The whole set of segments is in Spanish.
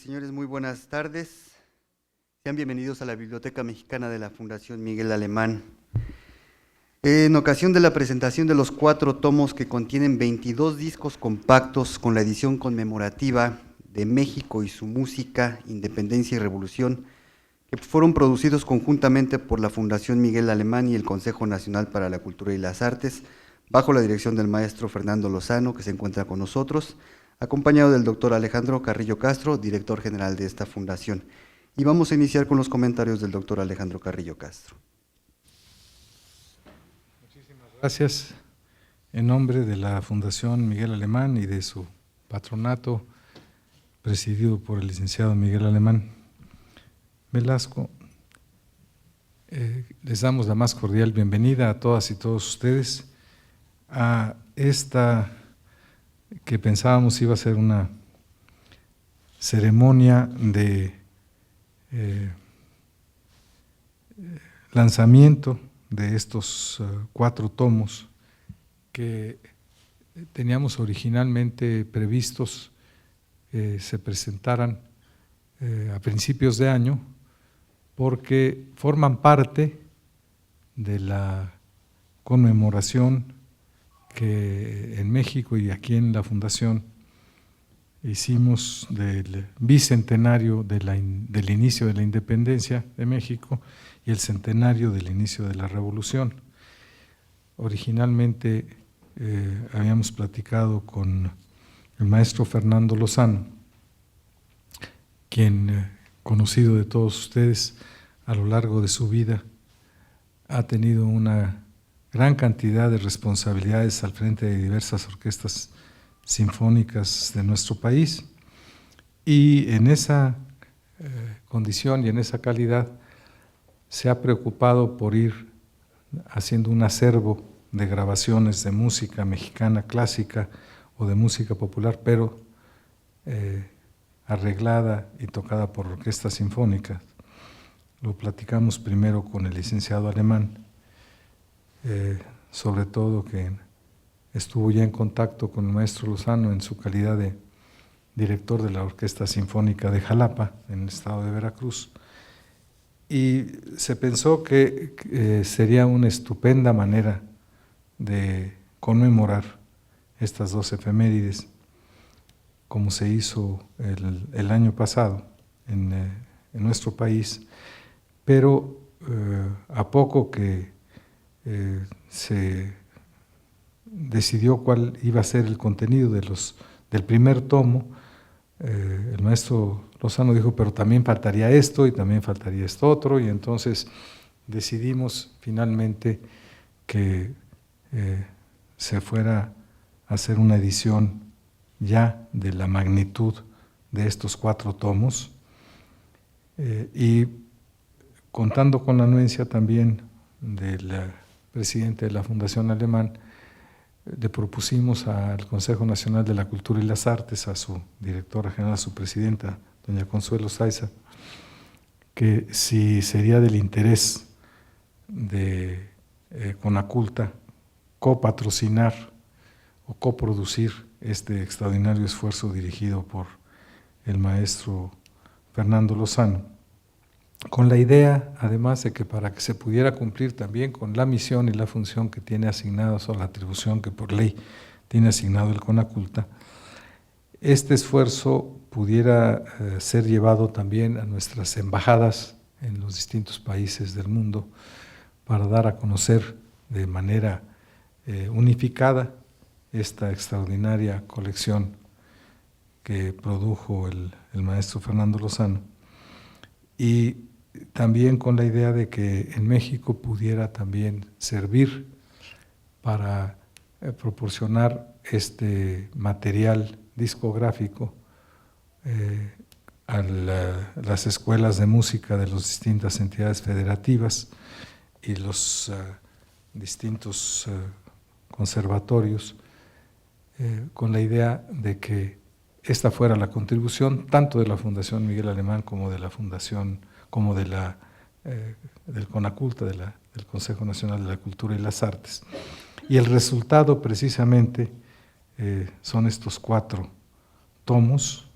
señores, muy buenas tardes. Sean bienvenidos a la Biblioteca Mexicana de la Fundación Miguel Alemán. En ocasión de la presentación de los 4 tomos que contienen 22 discos compactos con la edición conmemorativa de México y su música, independencia y revolución, que fueron producidos conjuntamente por la Fundación Miguel Alemán y el Consejo Nacional para la Cultura y las Artes, bajo la dirección del maestro Fernando Lozano, que se encuentra con nosotros, acompañado del doctor Alejandro Carrillo Castro, director general de esta fundación. Y vamos a iniciar con los comentarios del doctor Alejandro Carrillo Castro. Muchísimas gracias. En nombre de la Fundación Miguel Alemán y de su patronato, presidido por el licenciado Miguel Alemán Velasco, les damos la más cordial bienvenida a todas y todos ustedes a esta que pensábamos iba a ser una ceremonia de lanzamiento de estos 4 tomos que teníamos originalmente previstos se presentaran a principios de año, porque forman parte de la conmemoración que en México y aquí en la Fundación hicimos del bicentenario del inicio de la independencia de México y el centenario del inicio de la Revolución. Originalmente habíamos platicado con el maestro Fernando Lozano, quien, conocido de todos ustedes a lo largo de su vida, ha tenido una gran cantidad de responsabilidades al frente de diversas orquestas sinfónicas de nuestro país, y en esa condición y en esa calidad se ha preocupado por ir haciendo un acervo de grabaciones de música mexicana clásica o de música popular, pero arreglada y tocada por orquestas sinfónicas. Lo platicamos primero con el licenciado Alemán, sobre todo que estuvo ya en contacto con el maestro Lozano en su calidad de director de la Orquesta Sinfónica de Jalapa, en el estado de Veracruz, y se pensó que sería una estupenda manera de conmemorar estas 2 efemérides, como se hizo el año pasado en nuestro país, pero a poco que se decidió cuál iba a ser el contenido del primer tomo, el maestro Lozano dijo, pero también faltaría esto y también faltaría esto otro, y entonces decidimos finalmente que se fuera a hacer una edición ya de la magnitud de estos 4 tomos, y contando con la anuencia también del presidente de la Fundación Alemán, le propusimos al Consejo Nacional de la Cultura y las Artes, a su directora general, a su presidenta, doña Consuelo Saiza, que si sería del interés de Conaculta copatrocinar o coproducir este extraordinario esfuerzo dirigido por el maestro Fernando Lozano, con la idea, además, de que para que se pudiera cumplir también con la misión y la función que tiene asignados, o la atribución que por ley tiene asignado el Conaculta, este esfuerzo pudiera ser llevado también a nuestras embajadas en los distintos países del mundo, para dar a conocer de manera unificada esta extraordinaria colección que produjo el maestro Fernando Lozano, y también con la idea de que en México pudiera también servir para proporcionar este material discográfico a las escuelas de música de las distintas entidades federativas y los distintos conservatorios, con la idea de que esta fuera la contribución tanto de la Fundación Miguel Alemán como de la Fundación, como de del Conaculta, del Consejo Nacional de la Cultura y las Artes. Y el resultado precisamente son estos 4 tomos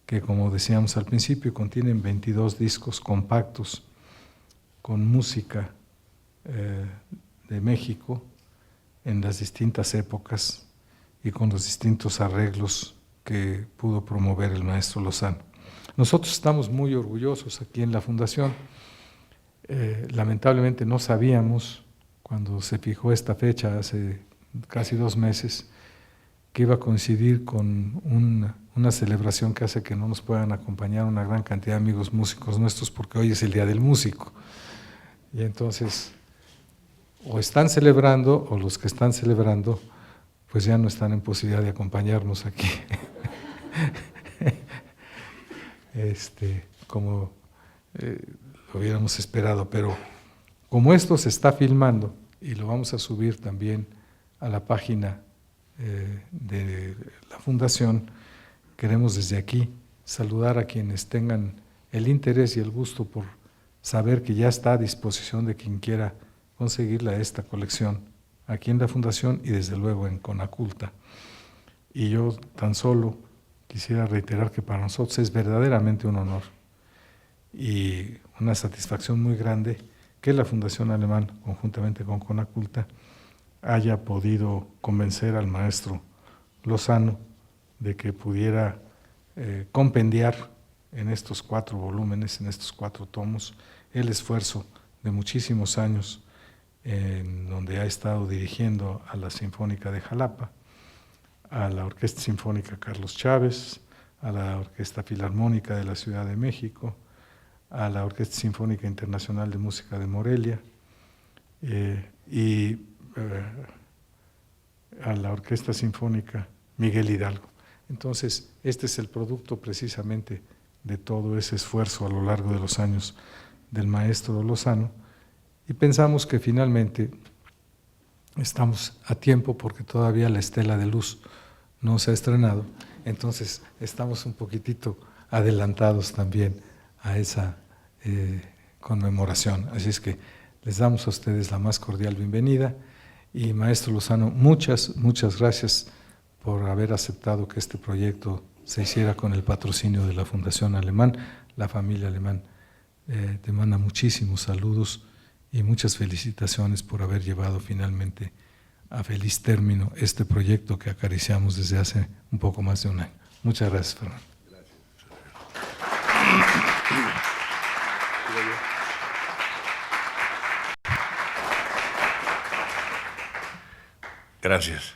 que, como decíamos al principio, contienen 22 discos compactos con música de México en las distintas épocas y con los distintos arreglos que pudo promover el maestro Lozano. Nosotros estamos muy orgullosos aquí en la Fundación. Lamentablemente no sabíamos, cuando se fijó esta fecha hace casi 2 meses, que iba a coincidir con una celebración que hace que no nos puedan acompañar una gran cantidad de amigos músicos nuestros, porque hoy es el Día del Músico. Y entonces, o están celebrando, o los que están celebrando, pues ya no están en posibilidad de acompañarnos aquí. Como lo hubiéramos esperado, pero como esto se está filmando y lo vamos a subir también a la página de la Fundación, queremos desde aquí saludar a quienes tengan el interés y el gusto por saber que ya está a disposición de quien quiera conseguirla esta colección aquí en la Fundación y desde luego en Conaculta. Y yo tan solo quisiera reiterar que para nosotros es verdaderamente un honor y una satisfacción muy grande que la Fundación Alemán, conjuntamente con Conaculta, haya podido convencer al maestro Lozano de que pudiera compendiar en estos 4 volúmenes, en estos 4 tomos, el esfuerzo de muchísimos años en donde ha estado dirigiendo a la Sinfónica de Jalapa, a la Orquesta Sinfónica Carlos Chávez, a la Orquesta Filarmónica de la Ciudad de México, a la Orquesta Sinfónica Internacional de Música de Morelia y a la Orquesta Sinfónica Miguel Hidalgo. Entonces, este es el producto precisamente de todo ese esfuerzo a lo largo de los años del maestro Lozano, y pensamos que finalmente estamos a tiempo porque todavía la Estela de Luz no se ha estrenado, entonces estamos un poquitito adelantados también a esa conmemoración. Así es que les damos a ustedes la más cordial bienvenida y maestro Lozano, muchas gracias por haber aceptado que este proyecto se hiciera con el patrocinio de la Fundación Alemán. La familia Alemán te manda muchísimos saludos y muchas felicitaciones por haber llevado finalmente a feliz término este proyecto que acariciamos desde hace un poco más de un año. Muchas gracias, Fernando. Gracias.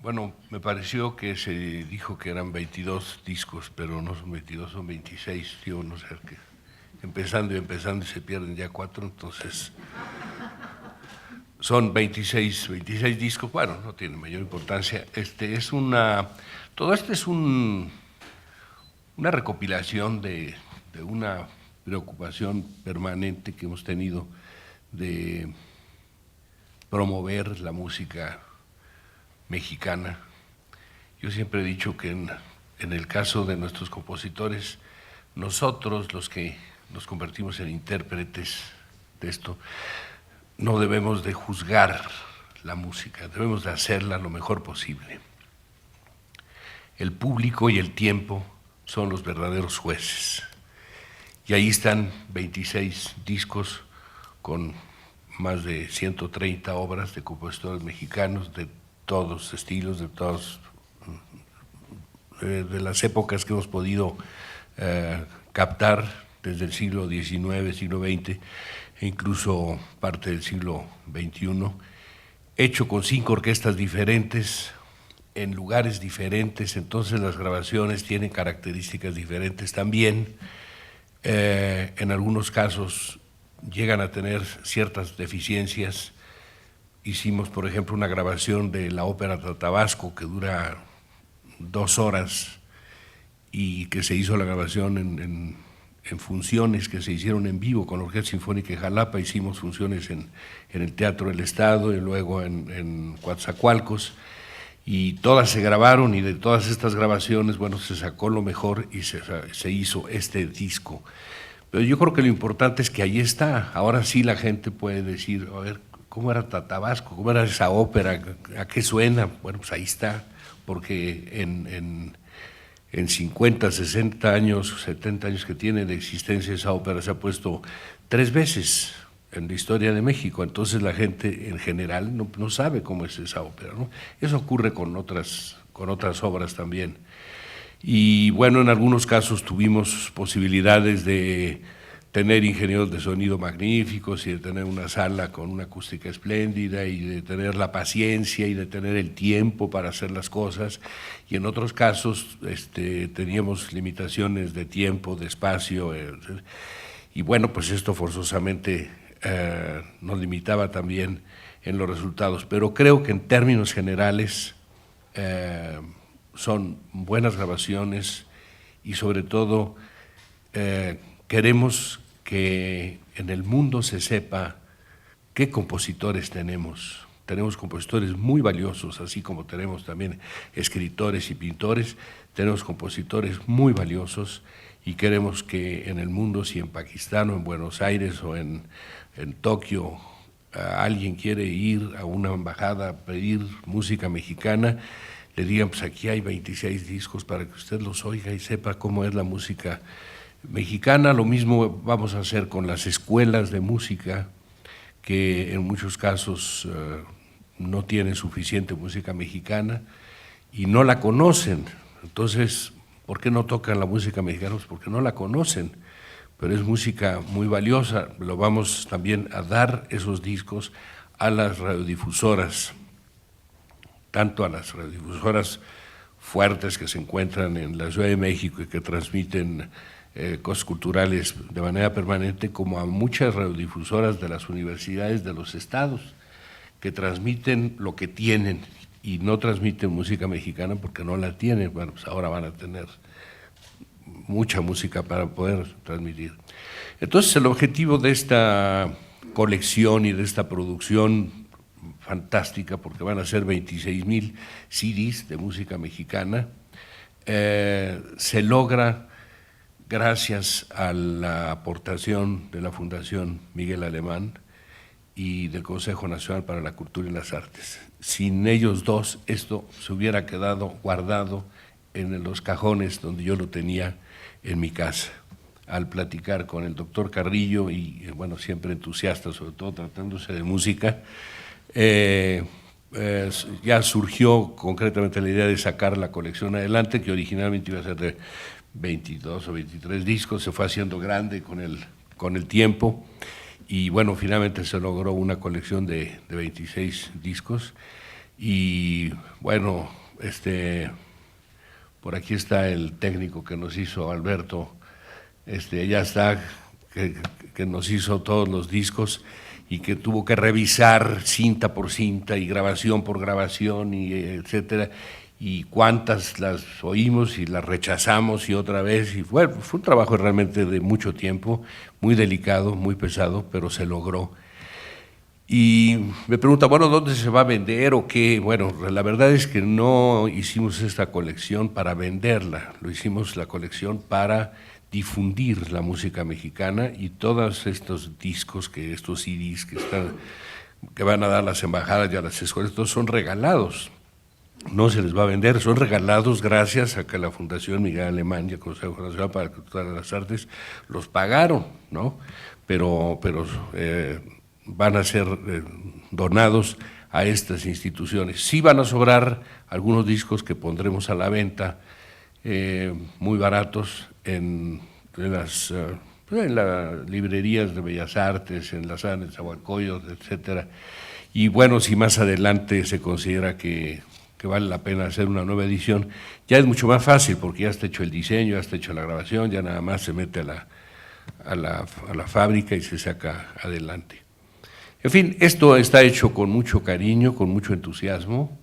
Bueno, me pareció que se dijo que eran 22 discos, pero no son 22, son 26, digo, no sé, que empezando y se pierden ya 4, entonces son 26 discos, bueno, no tiene mayor importancia. Todo esto es una recopilación de una preocupación permanente que hemos tenido de promover la música mexicana. Yo siempre he dicho que en el caso de nuestros compositores, nosotros los que nos convertimos en intérpretes de esto, no debemos de juzgar la música, debemos de hacerla lo mejor posible. El público y el tiempo son los verdaderos jueces. Y ahí están 26 discos con más de 130 obras de compositores mexicanos de todos estilos, de las épocas que hemos podido captar, desde el siglo XIX, siglo XX, e incluso parte del siglo XXI, hecho con 5 orquestas diferentes, en lugares diferentes, entonces las grabaciones tienen características diferentes también. En algunos casos llegan a tener ciertas deficiencias. Hicimos, por ejemplo, una grabación de la ópera Tatabasco que dura 2 horas y que se hizo la grabación en funciones que se hicieron en vivo con la Orquesta Sinfónica de Jalapa. Hicimos funciones en el Teatro del Estado y luego en Coatzacoalcos, y todas se grabaron, y de todas estas grabaciones, bueno, se sacó lo mejor y se hizo este disco. Pero yo creo que lo importante es que ahí está. Ahora sí la gente puede decir, a ver, ¿cómo era Tatabasco? ¿Cómo era esa ópera? ¿A qué suena? Bueno, pues ahí está, porque en en 50, 60 años, 70 años que tiene de existencia esa ópera, se ha puesto 3 veces en la historia de México. Entonces la gente en general no sabe cómo es esa ópera, ¿no? Eso ocurre con otras obras también. Y bueno, en algunos casos tuvimos posibilidades de tener ingenieros de sonido magníficos y de tener una sala con una acústica espléndida y de tener la paciencia y de tener el tiempo para hacer las cosas, y en otros casos teníamos limitaciones de tiempo, de espacio, y bueno, pues esto forzosamente nos limitaba también en los resultados, pero creo que en términos generales son buenas grabaciones y sobre todo queremos que en el mundo se sepa qué compositores tenemos. Tenemos compositores muy valiosos, así como tenemos también escritores y pintores, tenemos compositores muy valiosos y queremos que en el mundo, si en Pakistán o en Buenos Aires o en Tokio alguien quiere ir a una embajada a pedir música mexicana, le digan, pues aquí hay 26 discos para que usted los oiga y sepa cómo es la música mexicana. Lo mismo vamos a hacer con las escuelas de música, que en muchos casos no tienen suficiente música mexicana y no la conocen. Entonces, ¿por qué no tocan la música mexicana? Pues porque no la conocen, pero es música muy valiosa. Lo vamos también a dar esos discos a las radiodifusoras, tanto a las radiodifusoras fuertes que se encuentran en la Ciudad de México y que transmiten cosas culturales de manera permanente, como a muchas radiodifusoras de las universidades de los estados, que transmiten lo que tienen y no transmiten música mexicana porque no la tienen. Bueno, pues ahora van a tener mucha música para poder transmitir. Entonces, el objetivo de esta colección y de esta producción fantástica, porque van a ser 26,000 CDs de música mexicana, se logra gracias a la aportación de la Fundación Miguel Alemán y del Consejo Nacional para la Cultura y las Artes. Sin ellos dos, esto se hubiera quedado guardado en los cajones donde yo lo tenía en mi casa. Al platicar con el doctor Carrillo, y bueno, siempre entusiasta, sobre todo tratándose de música, ya surgió concretamente la idea de sacar la colección adelante, que originalmente iba a ser de 22 o 23 discos, se fue haciendo grande con el tiempo, y bueno, finalmente se logró una colección de 26 discos, y bueno, por aquí está el técnico que nos hizo, Alberto, ya está, que nos hizo todos los discos y que tuvo que revisar cinta por cinta y grabación por grabación, y etcétera, y cuántas las oímos y las rechazamos y otra vez, y fue un trabajo realmente de mucho tiempo, muy delicado, muy pesado, pero se logró. Y me pregunta, bueno, ¿dónde se va a vender o qué? Bueno, la verdad es que no hicimos esta colección para venderla, lo hicimos la colección para difundir la música mexicana, y todos estos discos, estos CDs que van a dar las embajadas y a las escuelas, estos son regalados. No se les va a vender, son regalados gracias a que la Fundación Miguel Alemán y el Consejo Nacional para la Cultura y las Artes los pagaron, ¿no? Pero van a ser donados a estas instituciones. Sí van a sobrar algunos discos que pondremos a la venta, muy baratos, en las librerías de Bellas Artes, en las salas de Zahualcóyotl, etcétera. Y bueno, si más adelante se considera que vale la pena hacer una nueva edición, ya es mucho más fácil porque ya está hecho el diseño, ya está hecho la grabación, ya nada más se mete a la fábrica y se saca adelante. En fin, esto está hecho con mucho cariño, con mucho entusiasmo,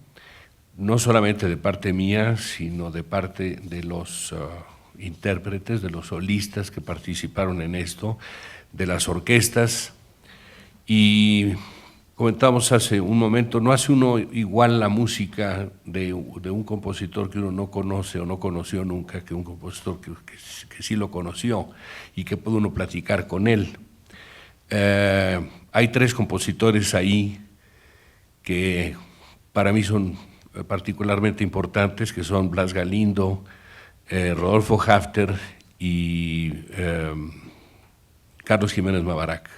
no solamente de parte mía, sino de parte de los intérpretes, de los solistas que participaron en esto, de las orquestas. Y comentamos hace un momento, no hace uno igual la música de un compositor que uno no conoce o no conoció nunca, que un compositor que sí lo conoció y que puede uno platicar con él. Hay 3 compositores ahí que para mí son particularmente importantes, que son Blas Galindo, Rodolfo Hafter y Carlos Jiménez Mabarac.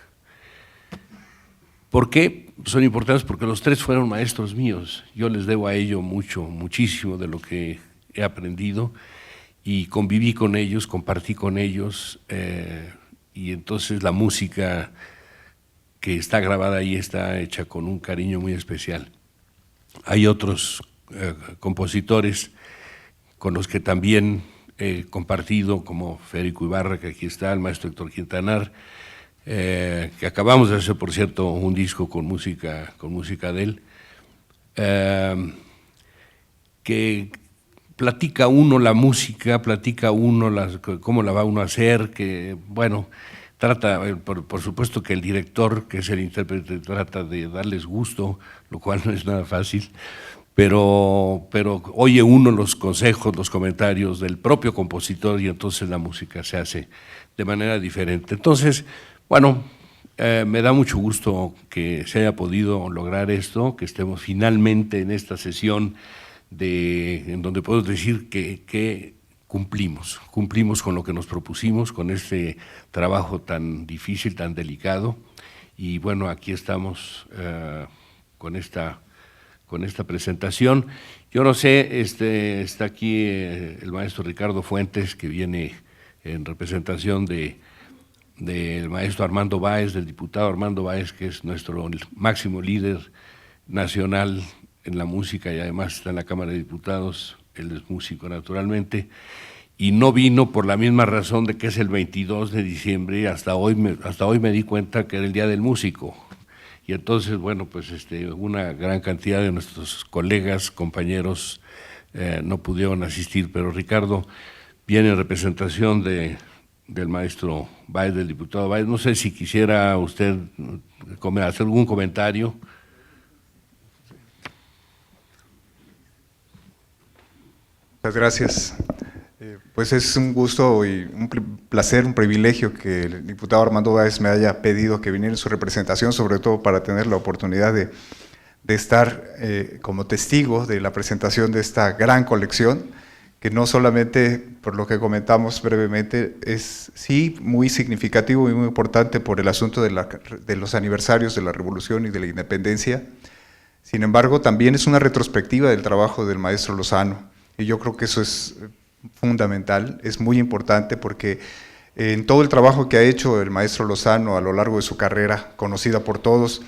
¿Por qué son importantes? Porque los tres fueron maestros míos. Yo les debo a ellos muchísimo de lo que he aprendido, y conviví con ellos, compartí con ellos, y entonces la música que está grabada ahí está hecha con un cariño muy especial. Hay otros compositores con los que también he compartido, como Federico Ibarra, que aquí está, el maestro Héctor Quintanar, que acabamos de hacer, por cierto, un disco con música de él, que platica uno la música, platica uno cómo la va uno a hacer, que bueno, trata, por supuesto que el director, que es el intérprete, trata de darles gusto, lo cual no es nada fácil, pero oye uno los consejos, los comentarios del propio compositor, y entonces la música se hace de manera diferente. Entonces, bueno, me da mucho gusto que se haya podido lograr esto, que estemos finalmente en esta sesión en donde puedo decir que cumplimos con lo que nos propusimos, con este trabajo tan difícil, tan delicado, y bueno, aquí estamos con esta presentación. Yo no sé, está aquí el maestro Ricardo Fuentes, que viene en representación del maestro Armando Báez, del diputado Armando Báez, que es nuestro máximo líder nacional en la música y además está en la Cámara de Diputados. Él es músico naturalmente, y no vino por la misma razón de que es el 22 de diciembre, y hasta hoy me di cuenta que era el Día del Músico. Y entonces, bueno, pues una gran cantidad de nuestros colegas, compañeros, no pudieron asistir, pero Ricardo viene en representación del maestro Báez, del diputado Báez. No sé si quisiera usted hacer algún comentario. Muchas gracias. Pues es un gusto y un placer, un privilegio que el diputado Armando Báez me haya pedido que viniera en su representación, sobre todo para tener la oportunidad de estar como testigo de la presentación de esta gran colección, que no solamente, por lo que comentamos brevemente, es sí muy significativo y muy importante por el asunto de los aniversarios de la Revolución y de la Independencia. Sin embargo, también es una retrospectiva del trabajo del maestro Lozano, y yo creo que eso es fundamental, es muy importante, porque en todo el trabajo que ha hecho el maestro Lozano a lo largo de su carrera, conocida por todos,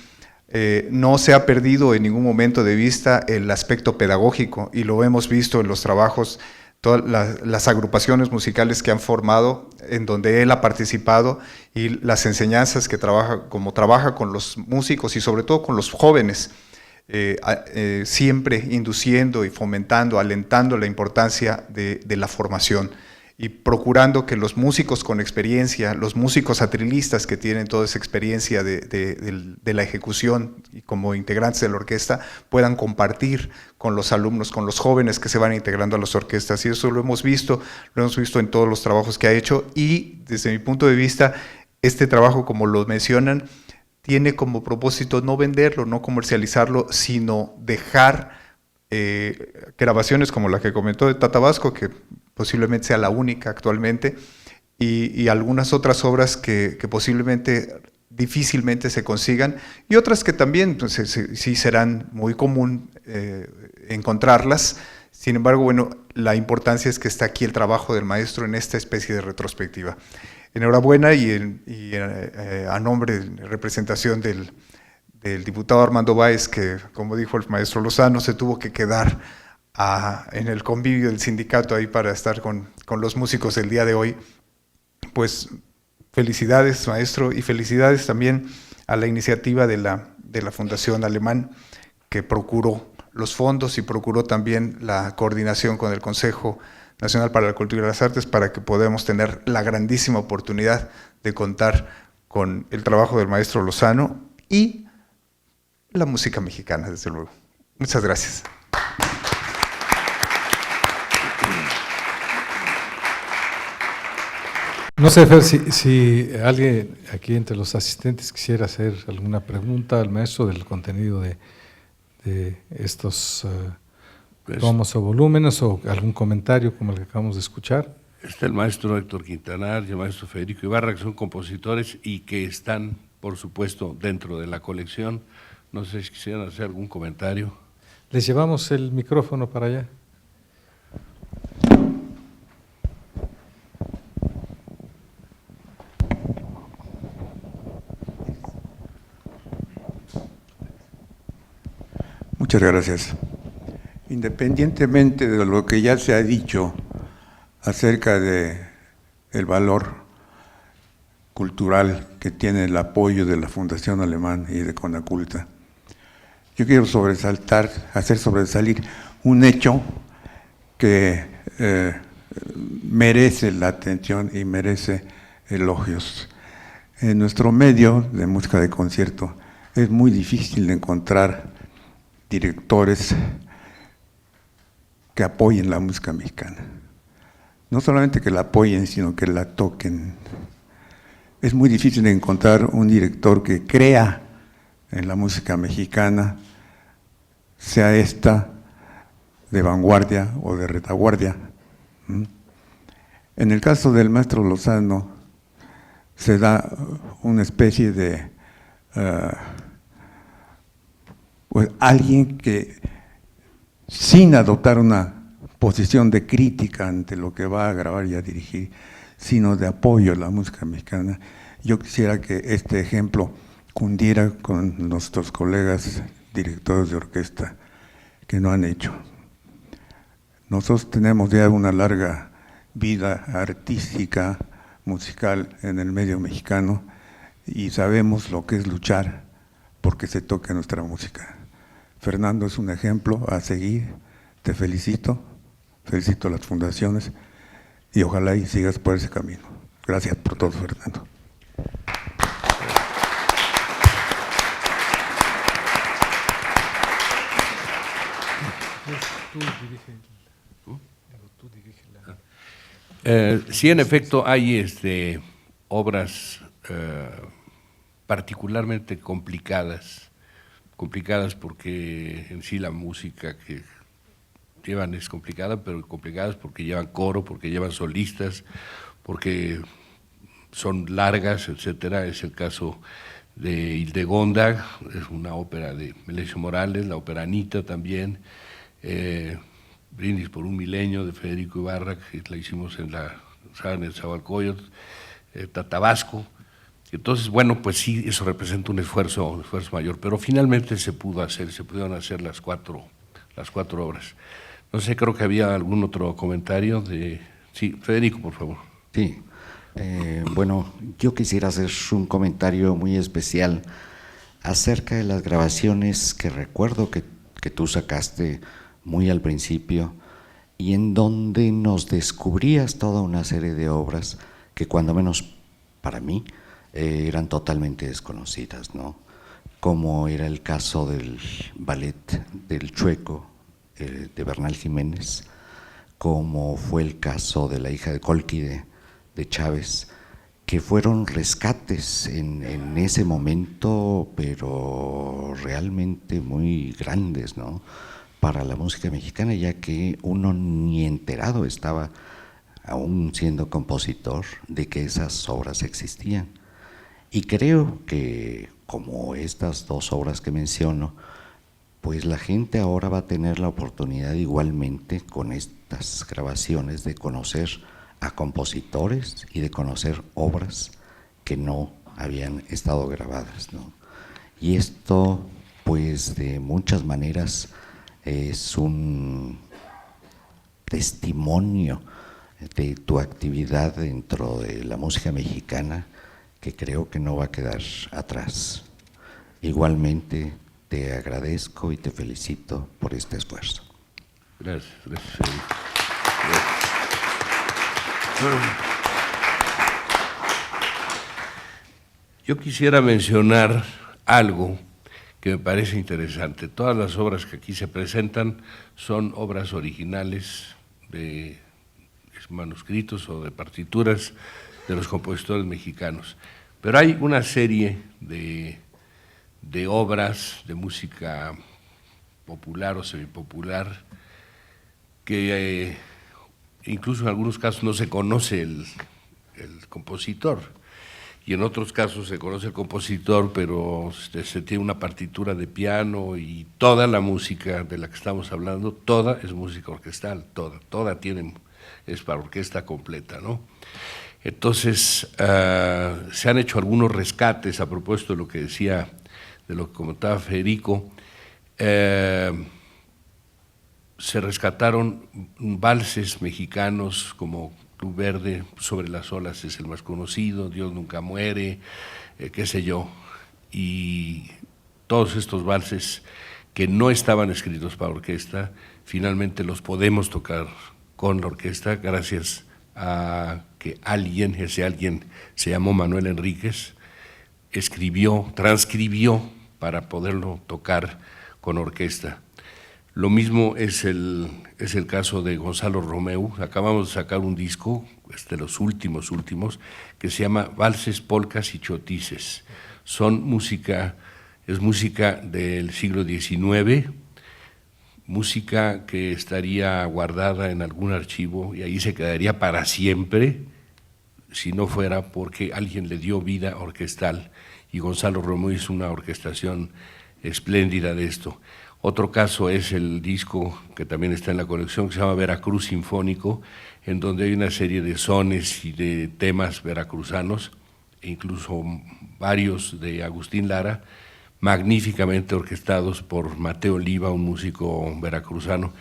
no se ha perdido en ningún momento de vista el aspecto pedagógico, y lo hemos visto en los trabajos, todas las agrupaciones musicales que han formado, en donde él ha participado, y las enseñanzas que trabaja con los músicos y sobre todo con los jóvenes, siempre induciendo y fomentando, alentando la importancia de la formación, y procurando que los músicos con experiencia, los músicos atrilistas que tienen toda esa experiencia de la ejecución y como integrantes de la orquesta, puedan compartir con los alumnos, con los jóvenes que se van integrando a las orquestas, y eso lo hemos visto en todos los trabajos que ha hecho. Y desde mi punto de vista, este trabajo, como lo mencionan, tiene como propósito no venderlo, no comercializarlo, sino dejar grabaciones como la que comentó de Tata Vasco, que posiblemente sea la única actualmente, y algunas otras obras que posiblemente difícilmente se consigan, y otras que también pues, sí serán muy común encontrarlas. Sin embargo, bueno, la importancia es que está aquí el trabajo del maestro en esta especie de retrospectiva. Enhorabuena, y a nombre de representación del diputado Armando Báez, que, como dijo el maestro Lozano, se tuvo que quedar en el convivio del sindicato ahí para estar con los músicos el día de hoy. Pues felicidades, maestro, y felicidades también a la iniciativa de la Fundación Alemán, que procuró los fondos y procuró también la coordinación con el Consejo Nacional para la Cultura y las Artes, para que podamos tener la grandísima oportunidad de contar con el trabajo del maestro Lozano y la música mexicana, desde luego. Muchas gracias. No sé, Fer, si alguien aquí entre los asistentes quisiera hacer alguna pregunta al maestro del contenido de estos Pues, tomos o volúmenes o algún comentario como el que acabamos de escuchar. está el maestro Héctor Quintanar y el maestro Federico Ibarra, que son compositores y que están, por supuesto, dentro de la colección. No sé si quisieran hacer algún comentario. Les llevamos el micrófono para allá. Muchas gracias. Independientemente de lo que ya se ha dicho acerca de el valor cultural que tiene el apoyo de la Fundación Alemán y de Conaculta, yo quiero hacer sobresalir un hecho que merece la atención y merece elogios. En nuestro medio de música de concierto es muy difícil de encontrar directores que apoyen la música mexicana. No solamente que la apoyen, sino que la toquen. Es muy difícil encontrar un director que crea en la música mexicana, sea esta de vanguardia o de retaguardia. En el caso del maestro Lozano, se da una especie de pues alguien que, sin adoptar una posición de crítica ante lo que va a grabar y a dirigir, sino de apoyo a la música mexicana, yo quisiera que este ejemplo cundiera con nuestros colegas directores de orquesta que no han hecho. Nosotros tenemos ya una larga vida artística, musical en el medio mexicano y sabemos lo que es luchar porque se toque nuestra música. Fernando es un ejemplo a seguir, te felicito a las fundaciones y ojalá y sigas por ese camino. Gracias por todo, Fernando. Sí, en efecto, hay obras particularmente complicadas porque en sí la música que llevan es complicada, pero complicadas porque llevan coro, porque llevan solistas, porque son largas, etcétera. Es el caso de Hildegonda, es una ópera de Melesio Morales, la ópera Anita también, Brindis por un milenio de Federico Ibarra, que la hicimos en la sala en el Zahualcóyotl, Tatabasco. Entonces, bueno, pues sí, eso representa un esfuerzo mayor, pero finalmente se pudieron hacer las cuatro obras. No sé, creo que había algún otro comentario de… Sí, Federico, por favor. Sí, bueno, yo quisiera hacer un comentario muy especial acerca de las grabaciones que recuerdo que tú sacaste muy al principio y en donde nos descubrías toda una serie de obras que cuando menos para mí eran totalmente desconocidas, ¿no? Como era el caso del ballet del Chueco de Bernal Jiménez, como fue el caso de La hija de Cólquide de Chávez, que fueron rescates en ese momento, pero realmente muy grandes, ¿no?, para la música mexicana, ya que uno ni enterado estaba, aún siendo compositor, de que esas obras existían. Y creo que, como estas dos obras que menciono, pues la gente ahora va a tener la oportunidad igualmente con estas grabaciones de conocer a compositores y de conocer obras que no habían estado grabadas, ¿no? Y esto, pues de muchas maneras, es un testimonio de tu actividad dentro de la música mexicana que creo que no va a quedar atrás. Igualmente te agradezco y te felicito por este esfuerzo. Gracias. Yo quisiera mencionar algo que me parece interesante. Todas las obras que aquí se presentan son obras originales de manuscritos o de partituras de los compositores mexicanos, pero hay una serie de obras de música popular o semipopular que incluso en algunos casos no se conoce el compositor, y en otros casos se conoce el compositor, pero se tiene una partitura de piano, y toda la música de la que estamos hablando, toda es música orquestal, toda es para orquesta completa, ¿no? Entonces, se han hecho algunos rescates a propósito de lo que decía, de lo que comentaba Federico. Se rescataron valses mexicanos como Club Verde, Sobre las olas es el más conocido, Dios nunca muere, qué sé yo, y todos estos valses que no estaban escritos para orquesta, finalmente los podemos tocar con la orquesta gracias a que ese alguien se llamó Manuel Enríquez, transcribió para poderlo tocar con orquesta. Lo mismo es el caso de Gonzalo Romeu. Acabamos de sacar un disco, de los últimos, que se llama Valses, Polcas y Chotices. Es música del siglo XIX, música que estaría guardada en algún archivo y ahí se quedaría para siempre, si no fuera porque alguien le dio vida orquestal, y Gonzalo Romeu hizo una orquestación espléndida de esto. Otro caso es el disco que también está en la colección, que se llama Veracruz Sinfónico, en donde hay una serie de sones y de temas veracruzanos, e incluso varios de Agustín Lara, magníficamente orquestados por Mateo Oliva, un músico veracruzano.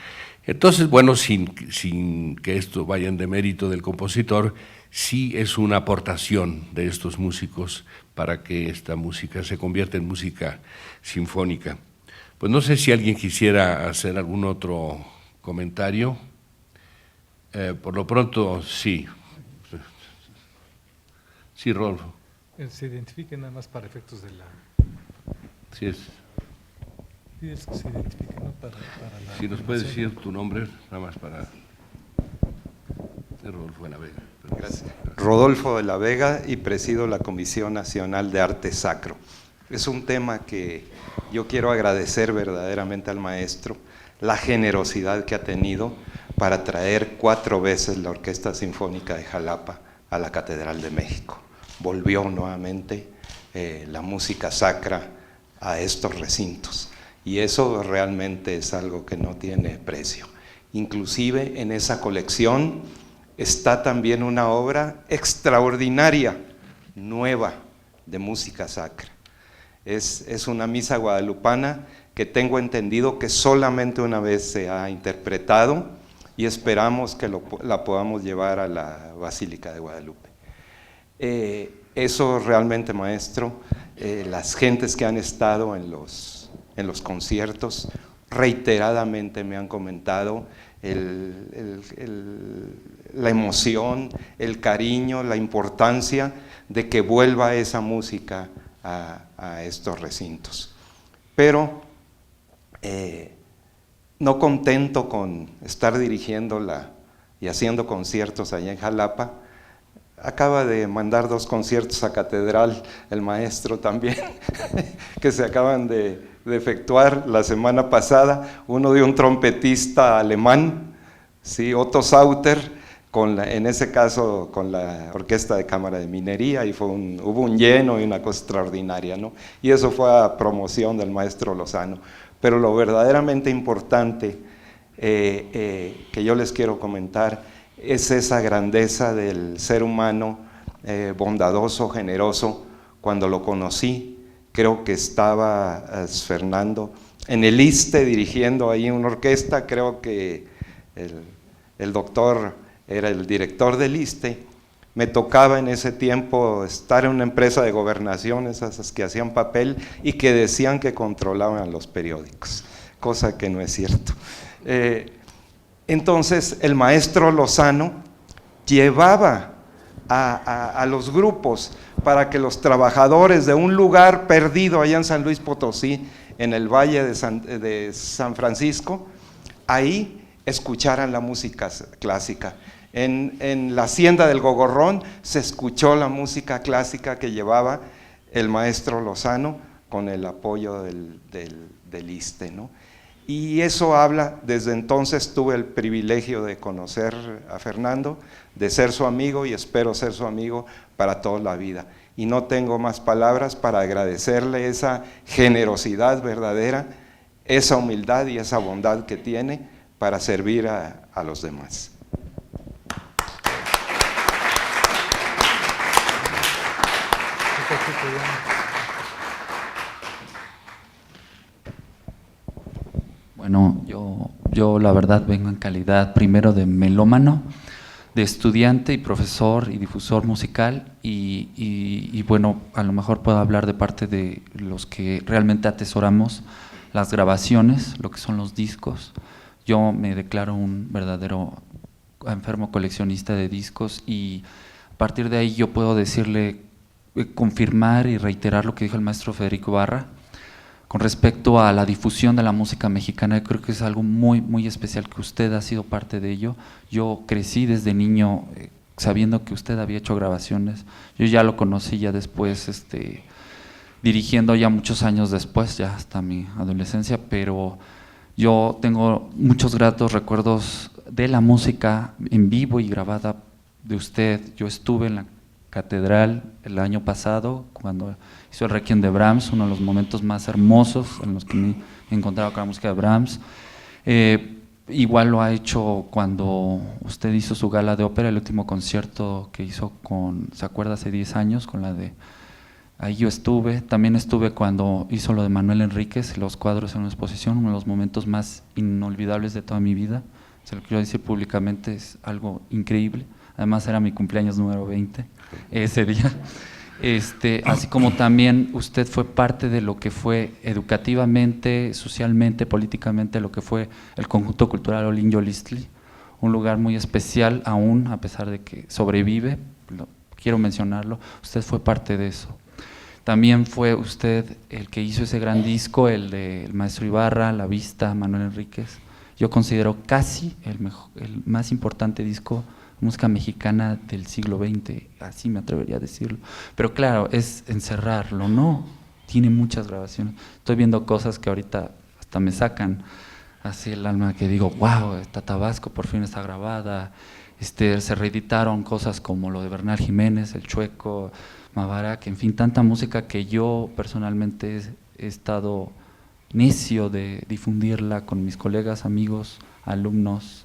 Entonces, bueno, sin que esto vaya en demérito del compositor, sí es una aportación de estos músicos para que esta música se convierta en música sinfónica. Pues no sé si alguien quisiera hacer algún otro comentario. Por lo pronto, sí. Sí, Rolfo. Se identifique nada más para efectos de la… Sí es. Sí, es que se identifique, ¿no? Para la… Si nos puedes decir tu nombre, nada más para… Rodolfo de la Vega. Gracias. Rodolfo de la Vega, y presido la Comisión Nacional de Arte Sacro. Es un tema que yo quiero agradecer verdaderamente al maestro, la generosidad que ha tenido para traer 4 veces la Orquesta Sinfónica de Jalapa a la Catedral de México. Volvió nuevamente la música sacra a estos recintos, y eso realmente es algo que no tiene precio. Inclusive en esa colección está también una obra extraordinaria, nueva, de música sacra. Es una misa guadalupana que tengo entendido que solamente una vez se ha interpretado, y esperamos que la podamos llevar a la Basílica de Guadalupe. Eso realmente, maestro, las gentes que han estado en los conciertos reiteradamente me han comentado la emoción, el cariño, la importancia de que vuelva esa música a estos recintos. Pero no contento con estar dirigiéndola y haciendo conciertos allá en Jalapa, acaba de mandar 2 conciertos a Catedral, el maestro también, que se acaban de efectuar la semana pasada, uno de un trompetista alemán, ¿sí? Otto Sauter, en ese caso con la Orquesta de Cámara de Minería, y hubo un lleno y una cosa extraordinaria, ¿no? Y eso fue a promoción del maestro Lozano. Pero lo verdaderamente importante que yo les quiero comentar es esa grandeza del ser humano bondadoso, generoso. Cuando lo conocí, creo que estaba Fernando en el ISSSTE dirigiendo ahí una orquesta, creo que el doctor era el director del ISSSTE. Me tocaba en ese tiempo estar en una empresa de gobernación, esas que hacían papel y que decían que controlaban los periódicos, cosa que no es cierto. Entonces el maestro Lozano llevaba a los grupos para que los trabajadores de un lugar perdido allá en San Luis Potosí, en el Valle de San Francisco, ahí escucharan la música clásica. En la hacienda del Gogorrón se escuchó la música clásica que llevaba el maestro Lozano con el apoyo del ISSSTE, ¿no? Y eso habla, desde entonces tuve el privilegio de conocer a Fernando, de ser su amigo y espero ser su amigo para toda la vida. Y no tengo más palabras para agradecerle esa generosidad verdadera, esa humildad y esa bondad que tiene para servir a los demás. Bueno, yo la verdad vengo en calidad primero de melómano, de estudiante y profesor y difusor musical y bueno, a lo mejor puedo hablar de parte de los que realmente atesoramos las grabaciones, lo que son los discos. Yo me declaro un verdadero enfermo coleccionista de discos y a partir de ahí yo puedo decirle, confirmar y reiterar lo que dijo el maestro Federico Ibarra con respecto a la difusión de la música mexicana. Yo creo que es algo muy, muy especial que usted ha sido parte de ello. Yo crecí desde niño sabiendo que usted había hecho grabaciones. Yo ya lo conocí ya después, dirigiendo ya muchos años después, ya hasta mi adolescencia, pero yo tengo muchos gratos recuerdos de la música en vivo y grabada de usted. Yo estuve en la Catedral el año pasado cuando hizo el Requiem de Brahms, uno de los momentos más hermosos en los que me he encontrado con la música de Brahms. Igual lo ha hecho cuando usted hizo su gala de ópera, el último concierto que hizo con, ¿se acuerda? Hace 10 años, con la de, ahí yo estuve. También estuve cuando hizo lo de Manuel Enríquez, los cuadros en una exposición, uno de los momentos más inolvidables de toda mi vida. Se lo quiero decir públicamente, es algo increíble. Además era mi cumpleaños número 20 ese día. Así como también usted fue parte de lo que fue educativamente, socialmente, políticamente, lo que fue el conjunto cultural Olin Yolistli, un lugar muy especial aún, a pesar de que sobrevive, quiero mencionarlo, usted fue parte de eso. También fue usted el que hizo ese gran disco, el del maestro Ibarra, La Vista, Manuel Enríquez. Yo considero casi el más importante disco música mexicana del siglo XX, así me atrevería a decirlo. Pero claro, es encerrarlo, ¿no? Tiene muchas grabaciones. Estoy viendo cosas que ahorita hasta me sacan así el alma, que digo, wow, esta Tabasco por fin está grabada. Se reeditaron cosas como lo de Bernal Jiménez, El Chueco, Mabarak, en fin, tanta música que yo personalmente he estado necio de difundirla con mis colegas, amigos, alumnos,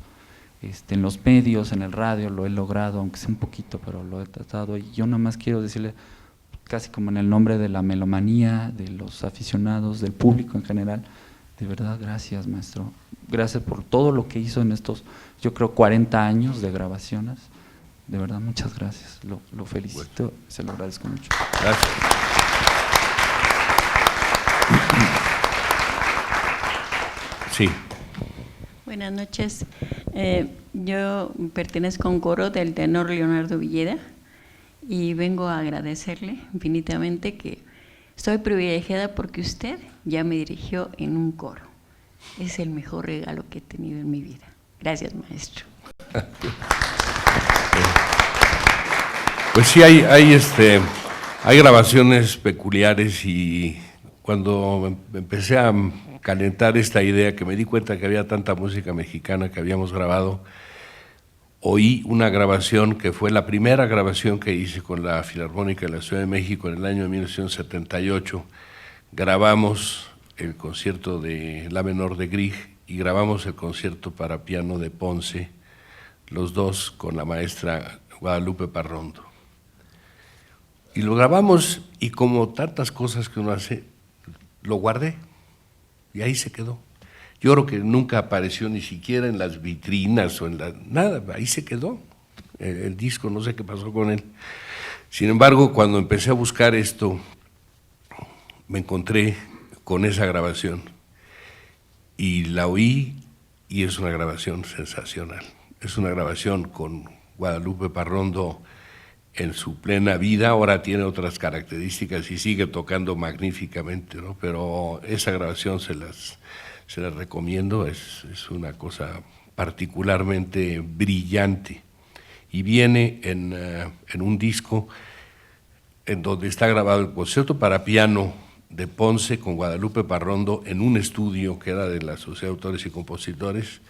en los medios, en el radio, lo he logrado, aunque sea un poquito, pero lo he tratado. Y yo nada más quiero decirle, casi como en el nombre de la melomanía, de los aficionados, del público en general, de verdad, gracias, maestro. Gracias por todo lo que hizo en estos, yo creo, 40 años de grabaciones. De verdad, muchas gracias. Lo felicito, bueno, se lo agradezco mucho. Gracias. Sí. Buenas noches. Yo pertenezco a un coro del tenor Leonardo Villeda y vengo a agradecerle infinitamente que estoy privilegiada porque usted ya me dirigió en un coro. Es el mejor regalo que he tenido en mi vida. Gracias, maestro. Pues sí, hay grabaciones peculiares y cuando empecé a calentar esta idea, que me di cuenta que había tanta música mexicana que habíamos grabado, oí una grabación que fue la primera grabación que hice con la Filarmónica de la Ciudad de México en el año 1978. Grabamos el concierto de La menor de Grieg y grabamos el concierto para piano de Ponce, los dos con la maestra Guadalupe Parrondo. Y lo grabamos y como tantas cosas que uno hace, lo guardé. Y ahí se quedó. Yo creo que nunca apareció ni siquiera en las vitrinas o en nada, ahí se quedó el disco, no sé qué pasó con él. Sin embargo, cuando empecé a buscar esto, me encontré con esa grabación y la oí y es una grabación sensacional. Es una grabación con Guadalupe Parrondo en su plena vida, ahora tiene otras características y sigue tocando magníficamente, ¿no? Pero esa grabación se las recomiendo, es una cosa particularmente brillante y viene en un disco en donde está grabado el concierto para piano de Ponce con Guadalupe Parrondo en un estudio que era de la Sociedad de Autores y Compositores,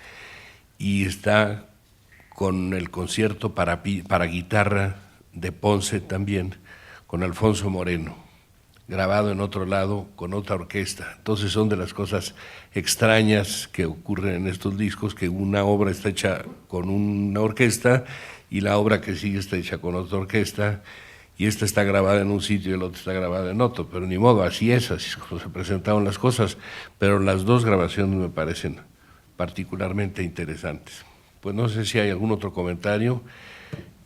y está con el concierto para guitarra de Ponce también, con Alfonso Moreno, grabado en otro lado con otra orquesta. Entonces son de las cosas extrañas que ocurren en estos discos, que una obra está hecha con una orquesta y la obra que sigue está hecha con otra orquesta, y esta está grabada en un sitio y el otro está grabada en otro, pero ni modo, así es como se presentaron las cosas, pero las dos grabaciones me parecen particularmente interesantes. Pues no sé si hay algún otro comentario.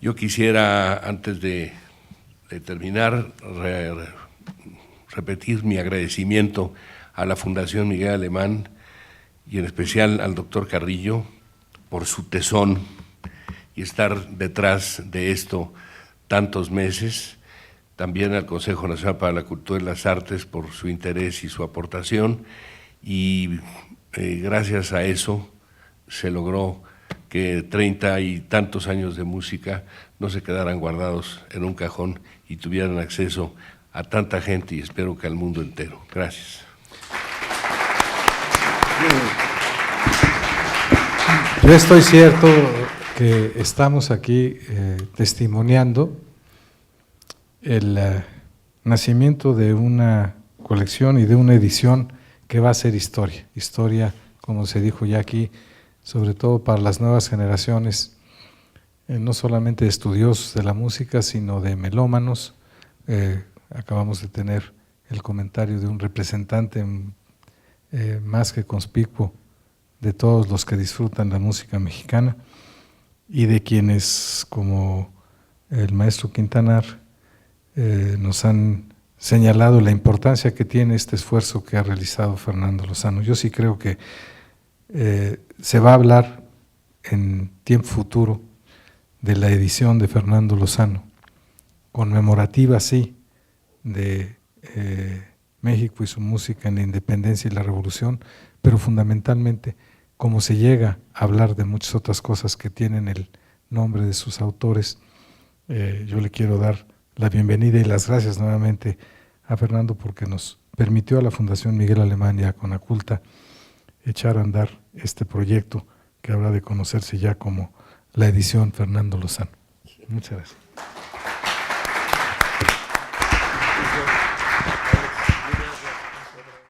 Yo quisiera, antes de terminar, repetir mi agradecimiento a la Fundación Miguel Alemán y en especial al doctor Carrillo por su tesón y estar detrás de esto tantos meses, también al Consejo Nacional para la Cultura y las Artes por su interés y su aportación, y gracias a eso se logró que 30 y tantos años de música no se quedaran guardados en un cajón y tuvieran acceso a tanta gente, y espero que al mundo entero. Gracias. Yo estoy cierto que estamos aquí testimoniando el nacimiento de una colección y de una edición que va a ser historia. Historia, como se dijo ya aquí, sobre todo para las nuevas generaciones, no solamente de estudiosos de la música, sino de melómanos. Acabamos de tener el comentario de un representante más que conspicuo de todos los que disfrutan la música mexicana, y de quienes, como el maestro Quintanar, nos han señalado la importancia que tiene este esfuerzo que ha realizado Fernando Lozano. Yo sí creo que se va a hablar en tiempo futuro de la edición de Fernando Lozano, conmemorativa sí, de México y su música en la independencia y la revolución, pero fundamentalmente como se llega a hablar de muchas otras cosas que tienen el nombre de sus autores. Yo le quiero dar la bienvenida y las gracias nuevamente a Fernando porque nos permitió a la Fundación Miguel Alemán y a Conaculta echar a andar este proyecto que habrá de conocerse ya como la edición Fernando Lozano. Muchas gracias.